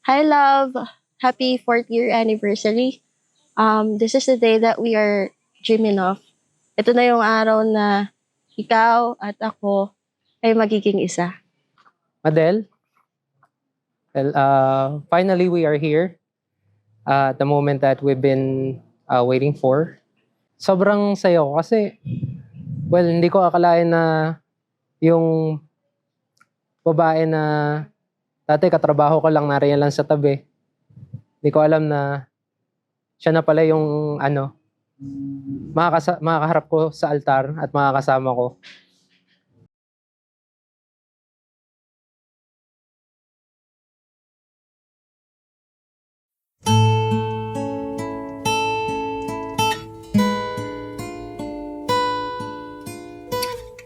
Hi, love. Happy fourth year anniversary. This is the day that we are dreaming of. Ito na yung araw na ikaw at ako ay magiging isa. Adele, well, finally we are here at the moment that we've been waiting for. Sobrang saya ko kasi, well, hindi ko akalain na yung babae na dati katrabaho ko lang, nariyan lang sa tabi. Hindi ko alam na siya na pala yung makakaharap ko sa altar at makakasama ko.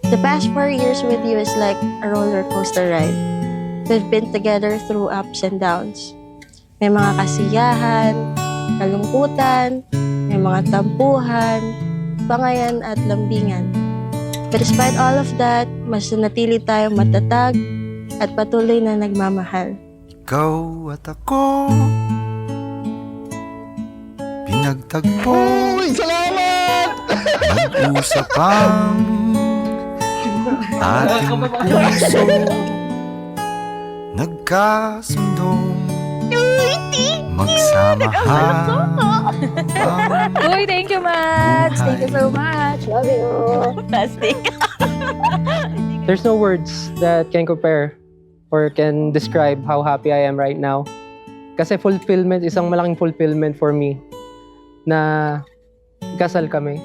The past 4 years with you is like a roller coaster ride. We've been together through ups and downs. May mga kasiyahan, kalungkutan, may mga tampuhan, bangayan at lambingan. But despite all of that, mas nanatili tayong matatag at patuloy na nagmamahal. Ikaw at ako pinagtagpo. Uy, salamat! Nag-usap ang ating puso, nagkasundong magsamahan. Uy, thank you, Mads. Thank you so much. Love you. Plastic. There's no words that can compare or can describe how happy I am right now. Kasi fulfillment, isang malaking fulfillment for me na kasal kami.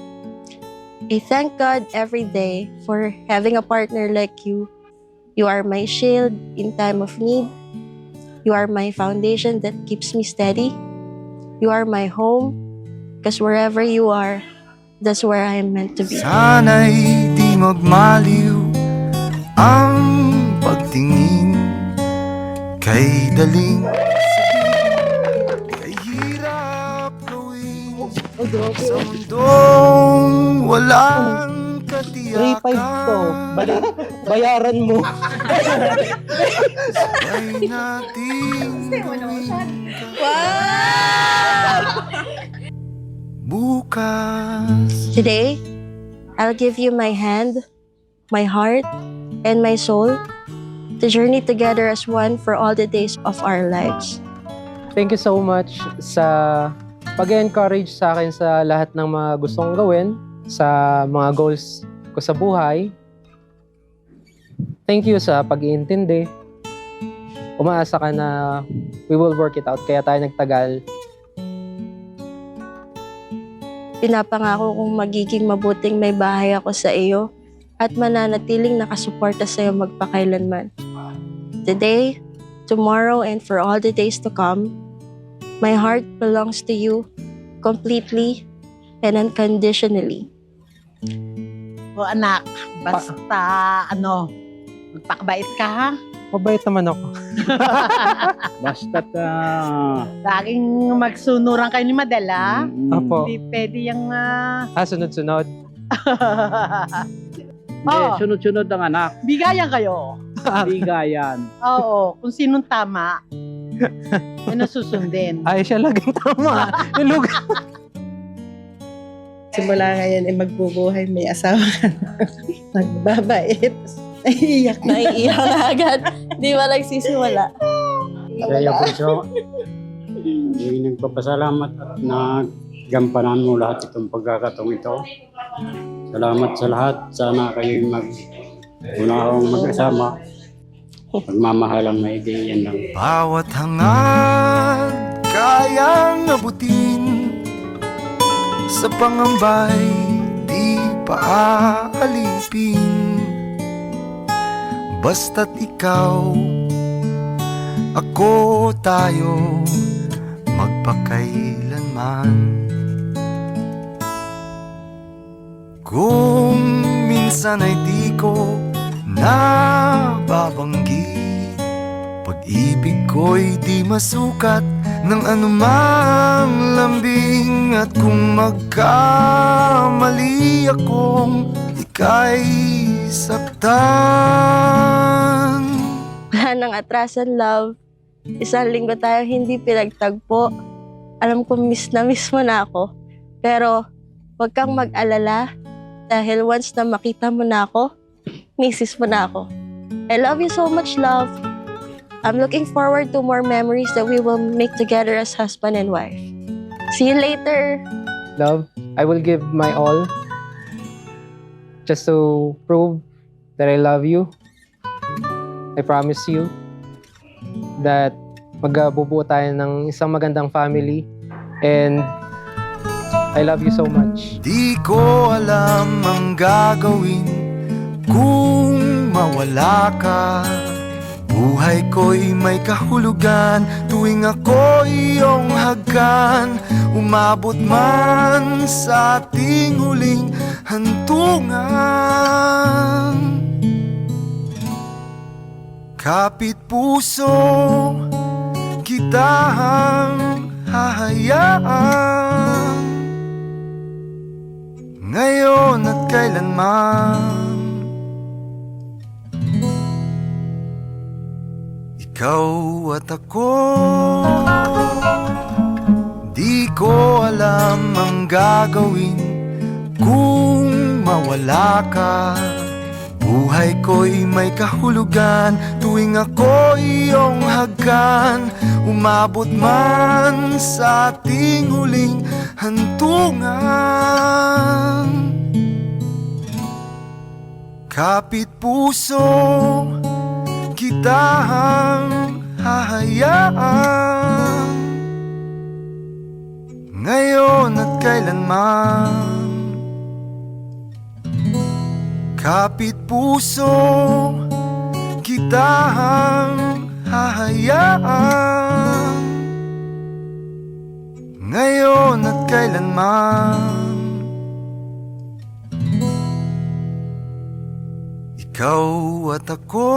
I thank God every day for having a partner like you. You are my shield in time of need. You are my foundation that keeps me steady. You are my home, because wherever you are, that's where I am meant to be. Sana'y di magmaliw ang pagtingin kay daling, kay hirap gawin sa mundong walang 3.5 to. katiyakan. Bayaran mo. Sabay natin gawin bukas. Today, I'll give you my hand, my heart, and my soul to journey together as one for all the days of our lives. Thank you so much sa pag-encourage sa akin sa lahat ng mga gustong gawin, sa mga goals ko sa buhay. Thank you sa pag-iintindi. Umaasa ka na we will work it out, kaya tayo nagtagal. Pinapangako kong magiging mabuting may bahay ako sa iyo at mananatiling nakasuporta sa iyo magpakailanman. Today, tomorrow, and for all the days to come, my heart belongs to you completely and unconditionally. O anak, basta magpakabait ka ha. Mabait naman ako. Basta't Laging magsunuran kayo ni Madela. Apo. Hindi pwede yung... Sunod-sunod. sunod-sunod ang anak. bigayan kayo. Bigayan. Oo, kung sinong tama, yun ang susundin. Ay, siya laging tama. Nilugaw. Simula ngayon ay magbubuhay, may asawa ka na. Nagbabait. Naiiyak na. Naiiyak na agad. Di ba nagsisimula? Kaya po siya, hindi nagpapasalamat at nagampanan mo lahat itong pagkakataong ito. Salamat sa lahat. Sana kayo mag-unahong mag-asama. Pagmamahalang maigi, yan lang. Bawat hangad kayang abutin, sa pangambay di paalipin. Basta't ikaw, ako, tayo, magpakailanman. Kung minsan ay di ko nababanggit, pag-ibig ko'y di masukat ng anumang lambing. At kung magkamali akong ika'y saktan, Wala nang atrasan, love. Isang linggo tayo hindi pinagtagpo. Alam ko miss mo na ako. Pero huwag kang mag-alala dahil once na makita mo na ako, misis mo na ako. I love you so much, love. I'm looking forward to more memories that we will make together as husband and wife. See you later. Love, I will give my all just to prove that I love you. I promise you that magbubuo tayo ng isang magandang family and I love you so much. Di ko alam ang gagawin kung mawala ka. Buhay ko'y may kahulugan tuwing ako'y iyong hagkan. Umabot man sa ating huling hantungan. Kapit puso kitang hahayaan ngayon at kailanman. Ikaw at ako, di ko alam ang gagawin kung mawala ka. Buhay ko'y may kahulugan tuwing ako'y iyong hagkan. Umabot man sa ating huling hantungan. Kapit puso kitang hahayaan ngayon at kailanman. Kapit puso kitang hahayaan ngayon at kailanman. Ikaw at ako.